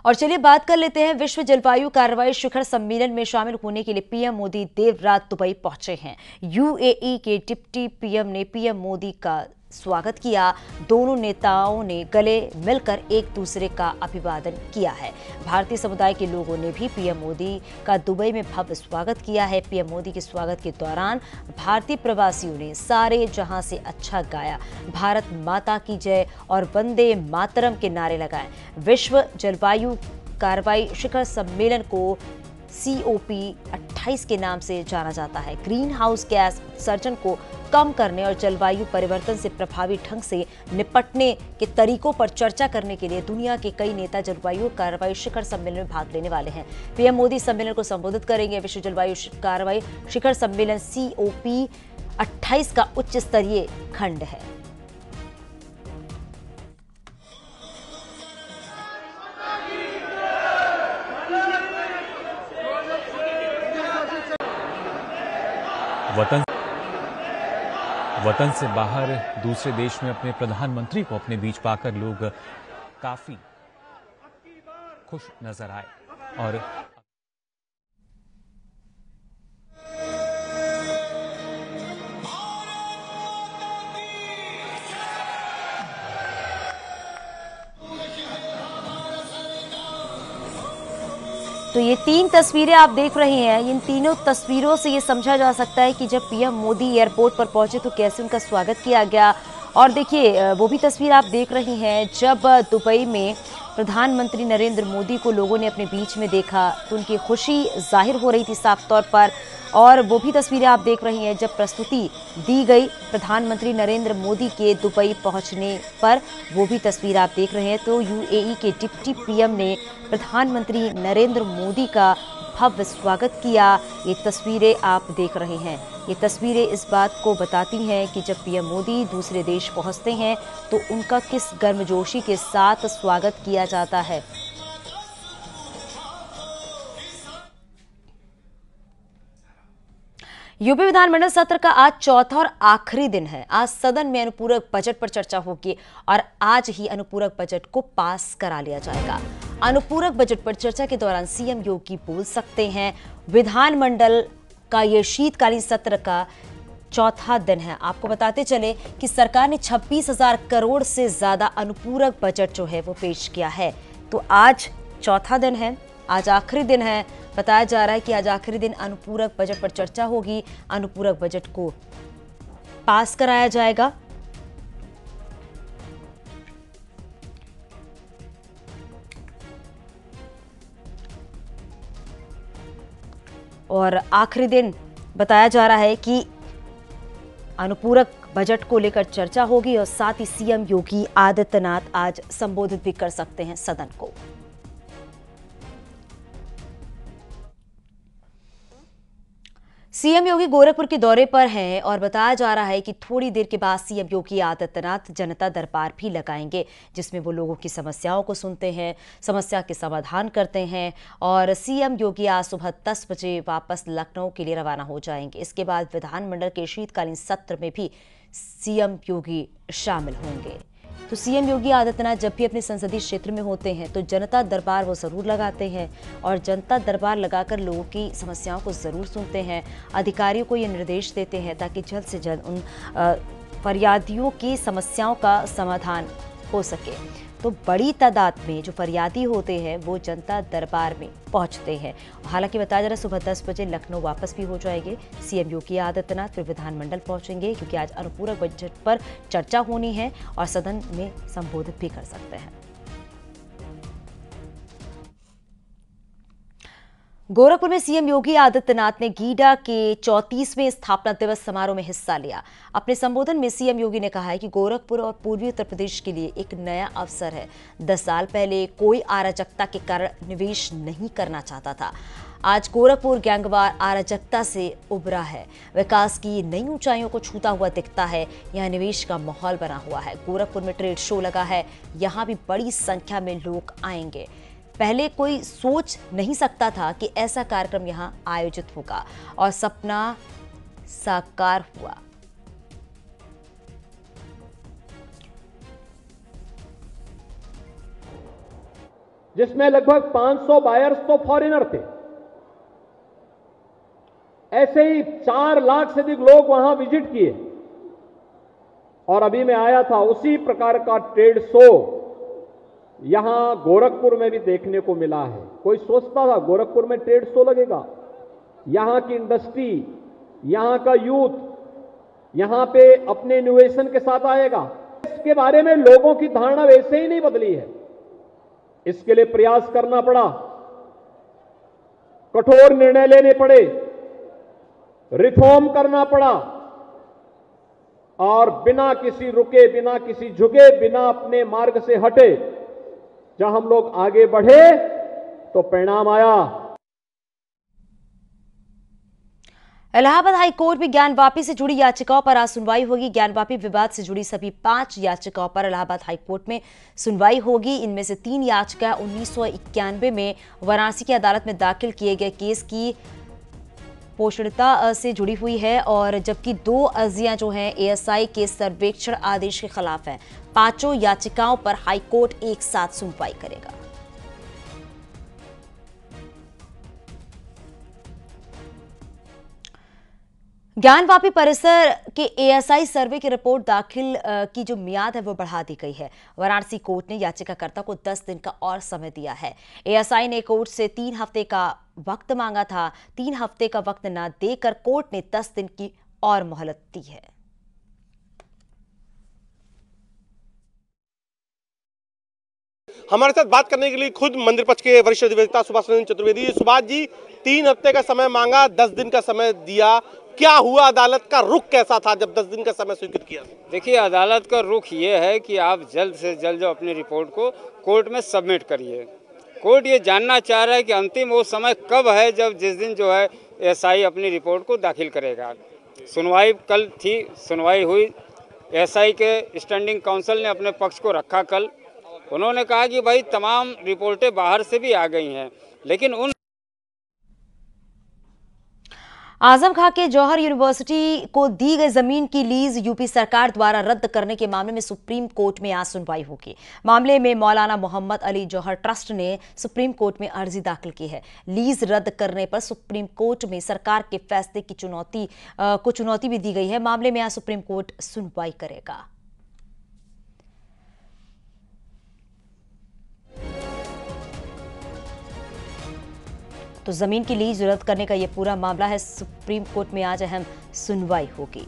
और चलिए बात कर लेते हैं विश्व जलवायु कार्रवाई शिखर सम्मेलन में शामिल होने के लिए पीएम मोदी देर रात दुबई पहुंचे हैं। यूएई के डिप्टी पीएम ने पीएम मोदी का स्वागत किया। दोनों नेताओं ने गले मिलकर एक दूसरे का अभिवादन किया है। भारतीय समुदाय के लोगों ने भी पीएम मोदी का दुबई में भव्य स्वागत किया है। पीएम मोदी के स्वागत के दौरान भारतीय प्रवासियों ने सारे जहां से अच्छा गाया, भारत माता की जय और वंदे मातरम के नारे लगाए। विश्व जलवायु कार्रवाई शिखर सम्मेलन को COP28 के नाम से जाना जाता है। ग्रीन हाउस गैस उत्सर्जन को कम करने और जलवायु परिवर्तन से प्रभावी ढंग से निपटने के तरीकों पर चर्चा करने के लिए दुनिया के कई नेता जलवायु कार्रवाई शिखर सम्मेलन में भाग लेने वाले हैं। पीएम मोदी सम्मेलन को संबोधित करेंगे। विश्व जलवायु कार्रवाई शिखर सम्मेलन COP28 का उच्च स्तरीय खंड है। वतन से बाहर दूसरे देश में अपने प्रधानमंत्री को अपने बीच पाकर लोग काफी खुश नजर आए। और तो ये 3 तस्वीरें आप देख रहे हैं। इन तीनों तस्वीरों से ये समझा जा सकता है कि जब पीएम मोदी एयरपोर्ट पर पहुंचे तो कैसे उनका स्वागत किया गया। और देखिए वो भी तस्वीर आप देख रही हैं जब दुबई में प्रधानमंत्री नरेंद्र मोदी को लोगों ने अपने बीच में देखा तो उनकी खुशी जाहिर हो रही थी साफ तौर पर। और वो भी तस्वीरें आप देख रही हैं जब प्रस्तुति दी गई प्रधानमंत्री नरेंद्र मोदी के दुबई पहुंचने पर, वो भी तस्वीर आप देख रहे हैं। तो यूएई के डिप्टी पीएम ने प्रधानमंत्री नरेंद्र मोदी का भव्य स्वागत किया। ये तस्वीरें आप देख रहे हैं। ये तस्वीरें इस बात को बताती हैं कि जब पीएम मोदी दूसरे देश पहुंचते हैं तो उनका किस गर्मजोशी के साथ स्वागत किया जाता है। यूपी विधानमंडल सत्र का आज चौथा और आखिरी दिन है। आज सदन में अनुपूरक बजट पर चर्चा होगी और आज ही अनुपूरक बजट को पास करा लिया जाएगा। अनुपूरक बजट पर चर्चा के दौरान सीएम योगी बोल सकते हैं। विधानमंडल का ये शीतकालीन सत्र का चौथा दिन है। आपको बताते चले कि सरकार ने 26,000 करोड़ से ज्यादा अनुपूरक बजट जो है वो पेश किया है। तो आज चौथा दिन है, आज आखिरी दिन है। बताया जा रहा है कि आज आखिरी दिन अनुपूरक बजट पर चर्चा होगी। अनुपूरक बजट को पास कराया जाएगा। और आखिरी दिन बताया जा रहा है कि अनुपूरक बजट को लेकर चर्चा होगी और साथ ही सीएम योगी आदित्यनाथ आज संबोधित भी कर सकते हैं सदन को। सीएम योगी गोरखपुर के दौरे पर हैं और बताया जा रहा है कि थोड़ी देर के बाद सीएम योगी आदित्यनाथ जनता दरबार भी लगाएंगे, जिसमें वो लोगों की समस्याओं को सुनते हैं, समस्या के समाधान करते हैं। और सीएम योगी आज सुबह 10 बजे वापस लखनऊ के लिए रवाना हो जाएंगे। इसके बाद विधानमंडल के शीतकालीन सत्र में भी सीएम योगी शामिल होंगे। तो सीएम योगी आदित्यनाथ जब भी अपने संसदीय क्षेत्र में होते हैं तो जनता दरबार वो ज़रूर लगाते हैं और जनता दरबार लगाकर लोगों की समस्याओं को ज़रूर सुनते हैं। अधिकारियों को ये निर्देश देते हैं ताकि जल्द से जल्द उन फरियादियों की समस्याओं का समाधान हो सके। तो बड़ी तादाद में जो फरियादी होते हैं वो जनता दरबार में पहुंचते हैं। हालांकि बताया जा रहा है सुबह 10 बजे लखनऊ वापस भी हो जाएंगे सीएम योगी आदित्यनाथ, फिर विधानमंडल पहुंचेंगे क्योंकि आज अनुपूरक बजट पर चर्चा होनी है और सदन में संबोधित भी कर सकते हैं। गोरखपुर में सीएम योगी आदित्यनाथ ने गीडा के 34वें स्थापना दिवस समारोह में हिस्सा लिया। अपने संबोधन में सीएम योगी ने कहा है कि गोरखपुर और पूर्वी उत्तर प्रदेश के लिए एक नया अवसर है। 10 साल पहले कोई अराजकता के कारण निवेश नहीं करना चाहता था। आज गोरखपुर गैंगवार अराजकता से उभरा है, विकास की नई ऊंचाइयों को छूता हुआ दिखता है। यहाँ निवेश का माहौल बना हुआ है। गोरखपुर में ट्रेड शो लगा है, यहाँ भी बड़ी संख्या में लोग आएंगे। पहले कोई सोच नहीं सकता था कि ऐसा कार्यक्रम यहाँ आयोजित होगा और सपना साकार हुआ। जिसमें लगभग 500 बायर्स तो फॉरेनर थे। ऐसे ही 4 लाख से अधिक लोग वहां विजिट किए। और अभी मैं आया था, उसी प्रकार का ट्रेड शो यहां गोरखपुर में भी देखने को मिला है। कोई सोचता था गोरखपुर में ट्रेड शो लगेगा? यहां की इंडस्ट्री, यहां का यूथ यहां पे अपने इनोवेशन के साथ आएगा। इसके बारे में लोगों की धारणा वैसे ही नहीं बदली है। इसके लिए प्रयास करना पड़ा, कठोर निर्णय लेने पड़े, रिफॉर्म करना पड़ा और बिना किसी रुके, बिना किसी झुके, बिना अपने मार्ग से हटे जब हम लोग आगे बढ़े तो परिणाम आया। इलाहाबाद हाई कोर्ट में ज्ञानवापी से जुड़ी याचिकाओं पर आज सुनवाई होगी। ज्ञानवापी विवाद से जुड़ी सभी 5 याचिकाओं पर इलाहाबाद हाई कोर्ट में सुनवाई होगी। इनमें से 3 याचिका 1991 में वाराणसी की अदालत में दाखिल किए गए केस की पोषणता से जुड़ी हुई है और जबकि 2 अर्जियां जो हैं एएसआई के सर्वेक्षण आदेश के खिलाफ हैं। 5 याचिकाओं पर हाईकोर्ट एक साथ सुनवाई करेगा। ज्ञानवापी परिसर के एएसआई सर्वे की रिपोर्ट दाखिल की जो मियाद है वो बढ़ा दी गई है। वाराणसी कोर्ट ने याचिकाकर्ता को 10 दिन का और समय दिया है। एएसआई ने कोर्ट से 3 हफ्ते का वक्त मांगा था। 3 हफ्ते का वक्त न देकर कोर्ट ने 10 दिन की और मोहलत दी है। हमारे साथ बात करने के लिए खुद मंदिर पक्ष के वरिष्ठ अधिवक्ता सुभाष रंजन चतुर्वेदी। सुभाष जी, 3 हफ्ते का समय मांगा, 10 दिन का समय दिया, क्या हुआ? अदालत का रुख कैसा था जब 10 दिन का समय स्वीकृत किया? देखिए, अदालत का रुख ये है कि आप जल्द से जल्द जो अपनी रिपोर्ट को कोर्ट में सबमिट करिए। कोर्ट ये जानना चाह रहा है कि अंतिम वो समय कब है जब जिस दिन जो है एएसआई अपनी रिपोर्ट को दाखिल करेगा। सुनवाई कल थी, सुनवाई हुई। एएसआई के स्टैंडिंग काउंसिल ने अपने पक्ष को रखा कल। उन्होंने कहा कि भाई तमाम रिपोर्टें बाहर से भी आ गई हैं, लेकिन उन आजम खां के जौहर यूनिवर्सिटी को दी गई जमीन की लीज यूपी सरकार द्वारा रद्द करने के मामले में सुप्रीम कोर्ट में आज सुनवाई होगी। मामले में मौलाना मोहम्मद अली जौहर ट्रस्ट ने सुप्रीम कोर्ट में अर्जी दाखिल की है। लीज रद्द करने पर सुप्रीम कोर्ट में सरकार के फैसले की चुनौती भी दी गई है। मामले में आज सुप्रीम कोर्ट सुनवाई करेगा। तो जमीन की लीज रद्द करने का यह पूरा मामला है। सुप्रीम कोर्ट में आज अहम सुनवाई होगी।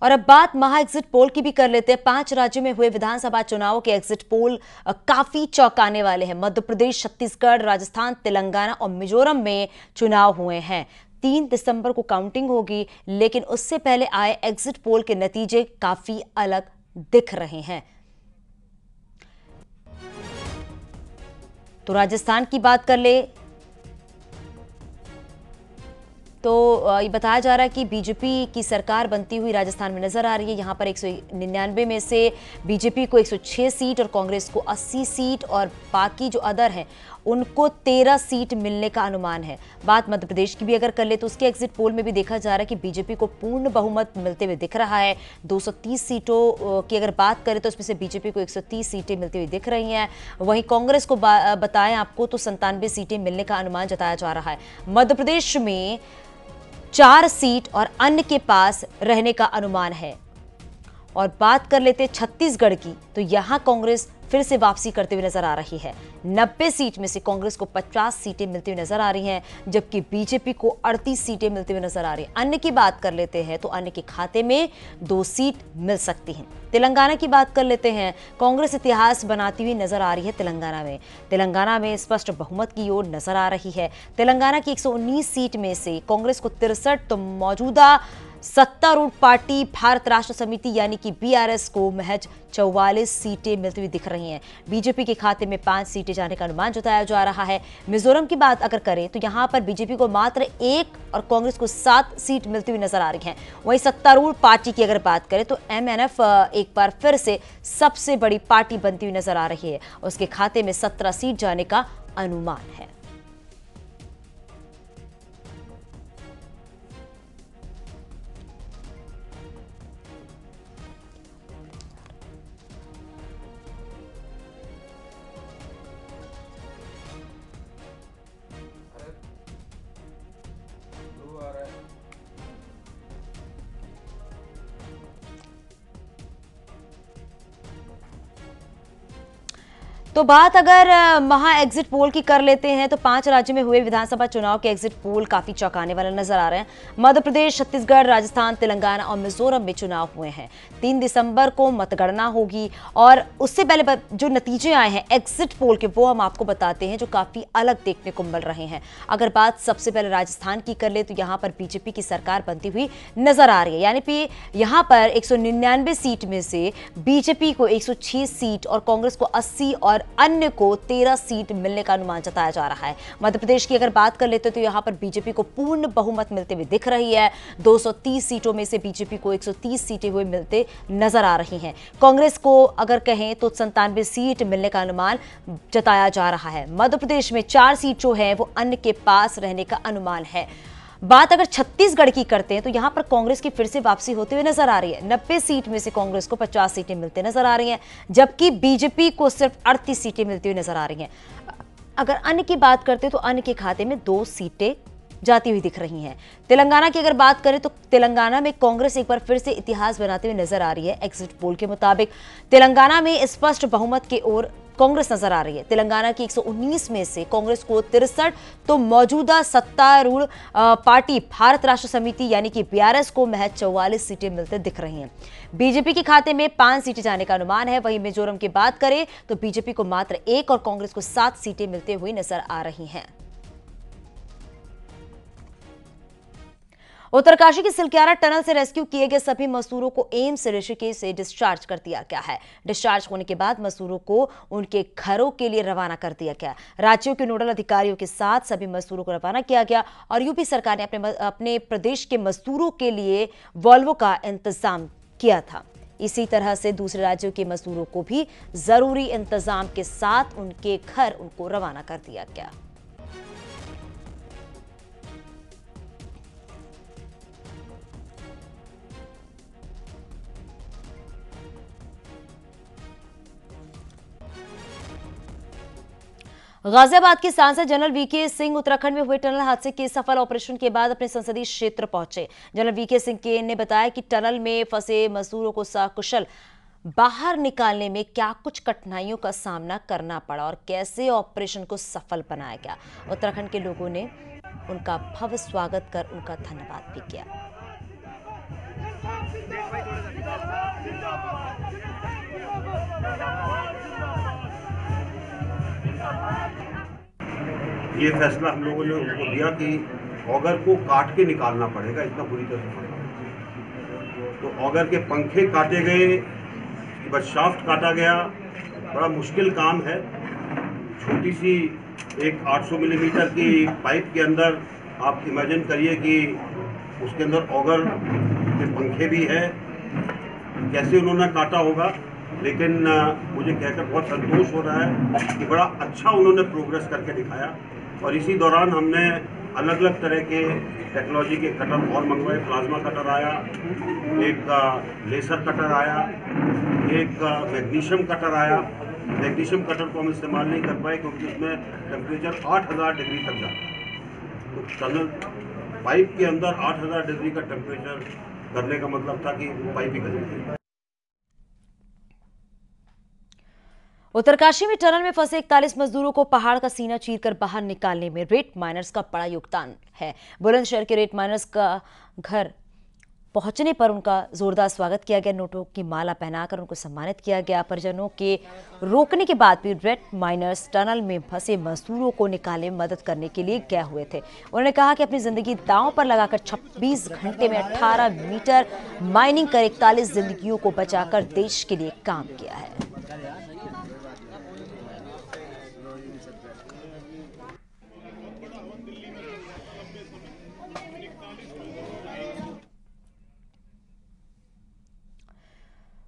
और अब बात महा एग्जिट पोल की भी कर लेते हैं। 5 राज्यों में हुए विधानसभा चुनावों के एग्जिट पोल काफी चौंकाने वाले हैं। मध्य प्रदेश, छत्तीसगढ़, राजस्थान, तेलंगाना और मिजोरम में चुनाव हुए हैं। 3 दिसंबर को काउंटिंग होगी, लेकिन उससे पहले आए एग्जिट पोल के नतीजे काफी अलग दिख रहे हैं। तो राजस्थान की बात कर ले तो ये बताया जा रहा है कि बीजेपी की सरकार बनती हुई राजस्थान में नजर आ रही है। यहां पर 199 में से बीजेपी को 106 सीट और कांग्रेस को 80 सीट और बाकी जो अदर हैं उनको 13 सीट मिलने का अनुमान है। बात मध्य प्रदेश की भी अगर कर ले तो उसके एग्जिट पोल में भी देखा जा रहा है कि बीजेपी को पूर्ण बहुमत मिलते हुए दिख रहा है। 230 सीटों की अगर बात करें तो उसमें से बीजेपी को 130 सीटें मिलती हुई दिख रही हैं। वहीं कांग्रेस को बताएं आपको तो 97 सीटें मिलने का अनुमान जताया जा रहा है। मध्य प्रदेश में 4 सीट और अन्य के पास रहने का अनुमान है। और बात कर लेते छत्तीसगढ़ की तो यहां कांग्रेस फिर से वापसी करते हुए नजर आ रही है। 90 सीट में से कांग्रेस को 50 सीटें मिलती हुई नजर आ रही हैं, जबकि बीजेपी को 38 सीटें मिलती हुई नजर आ रही हैं। अन्य की बात कर लेते हैं तो अन्य के खाते में 2 सीट मिल सकती हैं। तेलंगाना की बात कर लेते हैं। कांग्रेस इतिहास बनाती हुई नजर आ रही है तेलंगाना में स्पष्ट बहुमत की ओर नजर आ रही है। तेलंगाना की 119 सीट में से कांग्रेस को 63 तो मौजूदा सत्तारूढ़ पार्टी भारत राष्ट्र समिति यानी कि बीआरएस को महज 44 सीटें मिलती हुई दिख रही हैं। बीजेपी के खाते में 5 सीटें जाने का अनुमान जताया जा रहा है। मिजोरम की बात अगर करें तो यहां पर बीजेपी को मात्र 1 और कांग्रेस को 7 सीट मिलती हुई नजर आ रही हैं। वहीं सत्तारूढ़ पार्टी की अगर बात करें तो एमएनएफ एक बार फिर से सबसे बड़ी पार्टी बनती हुई नजर आ रही है। उसके खाते में 17 सीट जाने का अनुमान है। तो बात अगर महा एग्जिट पोल की कर लेते हैं तो 5 राज्यों में हुए विधानसभा चुनाव के एग्जिट पोल काफी चौंकाने वाले नजर आ रहे हैं। मध्य प्रदेश, छत्तीसगढ़, राजस्थान, तेलंगाना और मिजोरम में चुनाव हुए हैं। 3 दिसंबर को मतगणना होगी और उससे पहले जो नतीजे आए हैं एग्जिट पोल के वो हम आपको बताते हैं, जो काफी अलग देखने को मिल रहे हैं। अगर बात सबसे पहले राजस्थान की कर ले तो यहां पर बीजेपी की सरकार बनती हुई नजर आ रही है। यानी कि यहां पर 199 सीट में से बीजेपी को 106 सीट और कांग्रेस को 80 और अन्य को 13 सीट मिलने का अनुमान जताया जा रहा है। मध्य प्रदेश की अगर बात कर लेते तो यहां पर बीजेपी को पूर्ण बहुमत मिलते हुए दिख रही है। 230 सीटों में से बीजेपी को 130 सीटें हुए मिलते नजर आ रही हैं। कांग्रेस को अगर कहें तो 97 सीट मिलने का अनुमान जताया जा रहा है। मध्य प्रदेश में 4 सीट जो है वो अन्य के पास रहने का अनुमान है। बात अगर छत्तीसगढ़ की करते हैं तो यहां पर कांग्रेस की फिर से वापसी होते हुए नजर आ रही है। 90 सीट में से कांग्रेस को 50 सीटें मिलते नजर आ रही हैं, जबकि बीजेपी को सिर्फ 38 सीटें मिलती हुई नजर आ रही हैं। अगर अन्य की बात करते हैं तो अन्य के खाते में 2 सीटें जाती हुई दिख रही हैं। तेलंगाना की अगर बात करें तो तेलंगाना में कांग्रेस एक बार फिर से इतिहास बनाते हुए नजर आ रही है। एग्जिट पोल के मुताबिक तेलंगाना में स्पष्ट बहुमत की ओर कांग्रेस नजर आ रही है। तेलंगाना की 119 में से कांग्रेस को 63 तो मौजूदा सत्तारूढ़ पार्टी भारत राष्ट्र समिति यानी कि बीआरएस को महज 44 सीटें मिलते दिख रही हैं। बीजेपी के खाते में 5 सीटें जाने का अनुमान है। वहीं मिजोरम की बात करें तो बीजेपी को मात्र 1 और कांग्रेस को 7 सीटें मिलते हुए नजर आ रही हैं। उत्तरकाशी की सिलक्यारा टनल से रेस्क्यू किए गए सभी मजदूरों को एम्स ऋषिकेश से डिस्चार्ज कर दिया गया है। डिस्चार्ज होने के बाद मजदूरों को उनके घरों के लिए रवाना कर दिया गया। राज्यों के नोडल अधिकारियों के साथ सभी मजदूरों को रवाना किया गया और यूपी सरकार ने अपने प्रदेश के मजदूरों के लिए वॉल्वो का इंतजाम किया था। इसी तरह से दूसरे राज्यों के मजदूरों को भी जरूरी इंतजाम के साथ उनके घर उनको रवाना कर दिया गया। गाजियाबाद के सांसद जनरल वीके सिंह उत्तराखंड में हुए टनल हादसे के सफल ऑपरेशन के बाद अपने संसदीय क्षेत्र पहुंचे। जनरल वीके सिंह ने बताया कि टनल में फंसे मजदूरों को सकुशल बाहर निकालने में क्या कुछ कठिनाइयों का सामना करना पड़ा और कैसे ऑपरेशन को सफल बनाया गया। उत्तराखंड के लोगों ने उनका भव्य स्वागत कर उनका धन्यवाद भी किया। ये फैसला हम लोगों ने उनको दिया कि ऑगर को काट के निकालना पड़ेगा, इतना बुरी तरह से फंसा। तो ऑगर के पंखे काटे गए, बस शाफ्ट काटा गया। बड़ा मुश्किल काम है। छोटी सी एक 800 मिलीमीटर की पाइप के अंदर आप इमेजिन करिए कि उसके अंदर ऑगर के पंखे भी है, कैसे उन्होंने काटा होगा। लेकिन मुझे कहकर बहुत संतोष हो रहा है कि बड़ा अच्छा उन्होंने प्रोग्रेस करके दिखाया। और इसी दौरान हमने अलग अलग तरह के टेक्नोलॉजी के कटर और मंगवाए। प्लाज्मा कटर आया, एक लेसर कटर आया, एक मैग्नीशियम कटर आया। मैग्नीशियम कटर को हम इस्तेमाल नहीं कर पाए क्योंकि उसमें टेम्परेचर 8000 डिग्री तक जाता। तो टनल पाइप के अंदर 8000 डिग्री का टेम्परेचर करने का मतलब था कि पाइप ही गल गई। उत्तरकाशी में टनल में फंसे 41 मजदूरों को पहाड़ का सीना चीरकर बाहर निकालने में रेत माइनर्स का बड़ा योगदान है। बुलंदशहर के रेत माइनर्स का घर पहुंचने पर उनका जोरदार स्वागत किया गया। नोटों की माला पहनाकर उनको सम्मानित किया गया। परिजनों के रोकने के बाद भी रेत माइनर्स टनल में फंसे मजदूरों को निकालने में मदद करने के लिए गए हुए थे। उन्होंने कहा कि अपनी जिंदगी दांव पर लगाकर 26 घंटे में 18 मीटर माइनिंग कर 41 जिंदगियों को बचाकर देश के लिए काम किया है।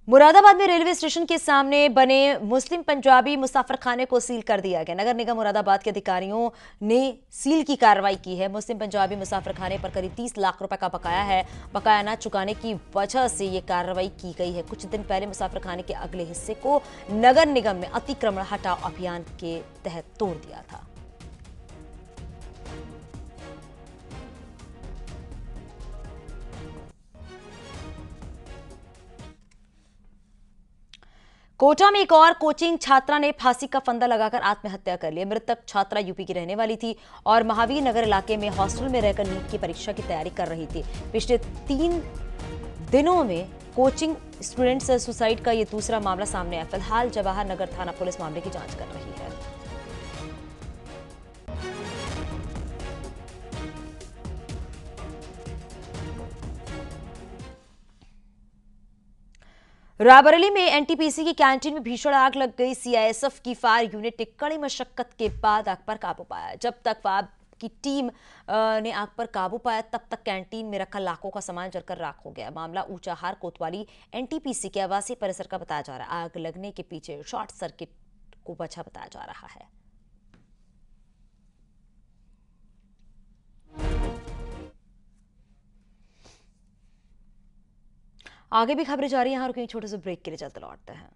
मुरादाबाद में रेलवे स्टेशन के सामने बने मुस्लिम पंजाबी मुसाफिरखाने को सील कर दिया गया। नगर निगम मुरादाबाद के अधिकारियों ने सील की कार्रवाई की है। मुस्लिम पंजाबी मुसाफिरखाने पर करीब 30 लाख रुपए का बकाया है। बकाया न चुकाने की वजह से ये कार्रवाई की गई है। कुछ दिन पहले मुसाफिरखाने के अगले हिस्से को नगर निगम ने अतिक्रमण हटाओ अभियान के तहत तोड़ दिया था। कोटा में एक और कोचिंग छात्रा ने फांसी का फंदा लगाकर आत्महत्या कर ली। मृतक छात्रा यूपी की रहने वाली थी और महावीर नगर इलाके में हॉस्टल में रहकर नीट की परीक्षा की तैयारी कर रही थी। पिछले 3 दिनों में कोचिंग स्टूडेंट्स सुसाइड का ये दूसरा मामला सामने आया। फिलहाल जवाहर नगर थाना पुलिस मामले की जांच कर रही है। रायबरेली में एनटीपीसी की कैंटीन में भीषण आग लग गई। सीआईएसएफ की फायर यूनिट ने कड़ी मशक्कत के बाद आग पर काबू पाया। जब तक फायर की टीम ने आग पर काबू पाया तब तक कैंटीन में रखा लाखों का सामान जलकर राख हो गया। मामला ऊंचाहार कोतवाली एनटीपीसी के आवासीय परिसर का बताया जा रहा है। आग लगने के पीछे शॉर्ट सर्किट को वजह बताया जा रहा है। आगे भी खबरें जारी हैं और कहीं छोटे से ब्रेक के लिए चलते लौटते हैं।